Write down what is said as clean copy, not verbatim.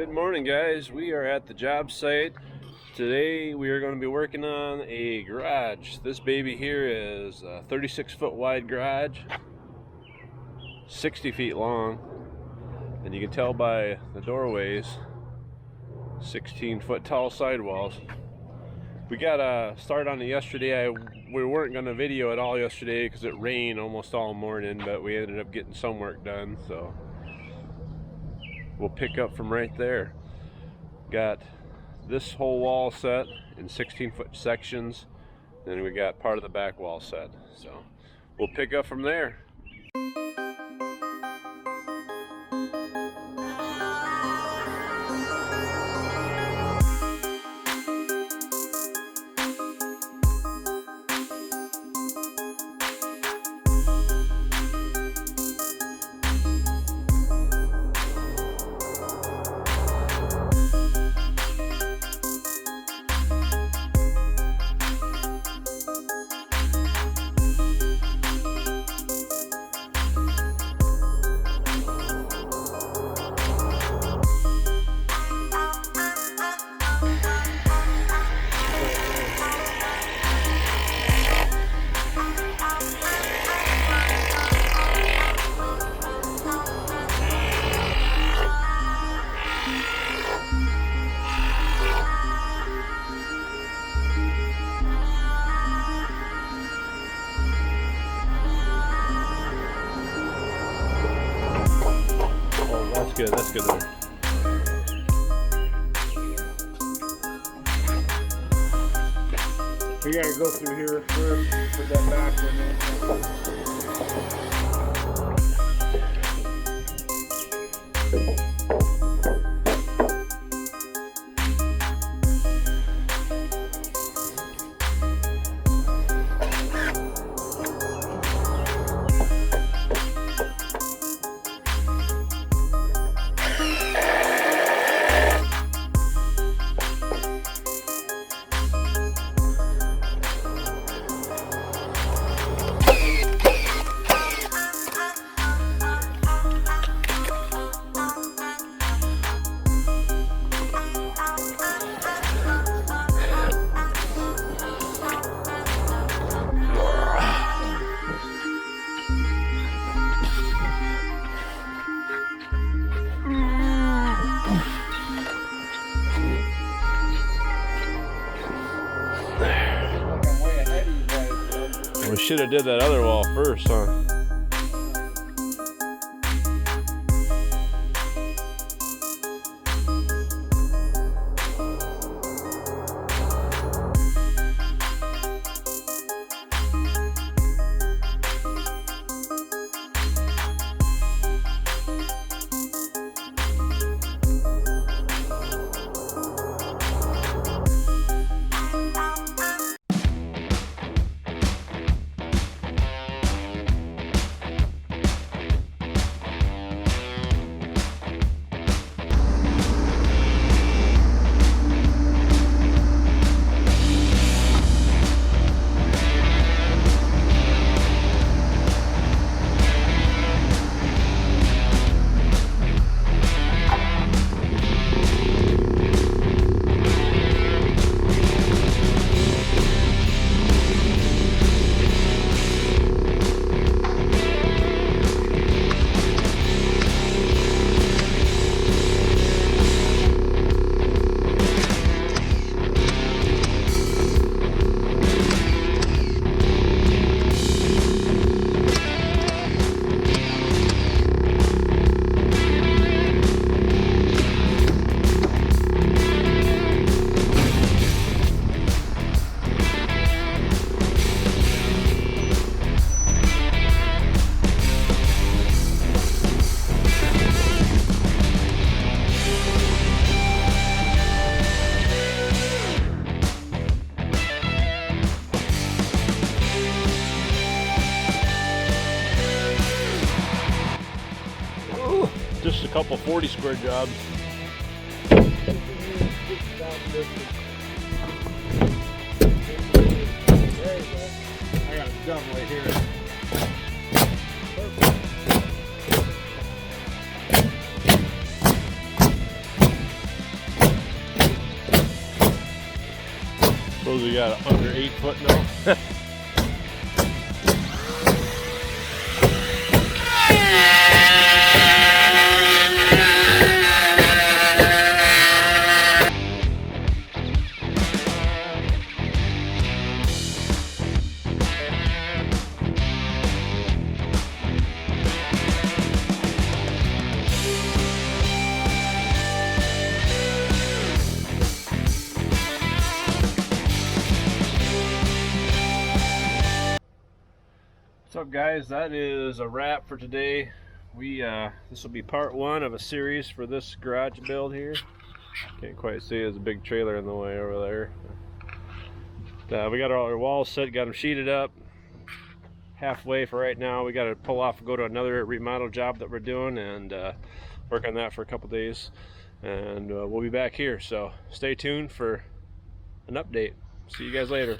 Good morning, guys. We are at the job site. Today we are going to be working on a garage. This baby here is a 36-foot wide garage, 60 feet long, and you can tell by the doorways, 16-foot tall sidewalls. We got a start on it yesterday. We weren't going to video it all yesterday because it rained almost all morning, but we ended up getting some work done, so we'll pick up from right there. Got this whole wall set in 16-foot sections, and we got part of the back wall set, so we'll pick up from there. Good, that's good there. We gotta go through here first with that back one. We should have did that other wall first, huh? Just a couple 40 square jobs. There you go. I got a dumb right here. Perfect. got it under 8 foot now. What's up, guys? That is a wrap for today. This will be part 1 of a series for this garage build here. Can't quite see, there's a big trailer in the way over there. We got all our walls set, got them sheeted up. Halfway for right now. We got to pull off and go to another remodel job that we're doing and work on that for a couple days. And we'll be back here, so stay tuned for an update. See you guys later.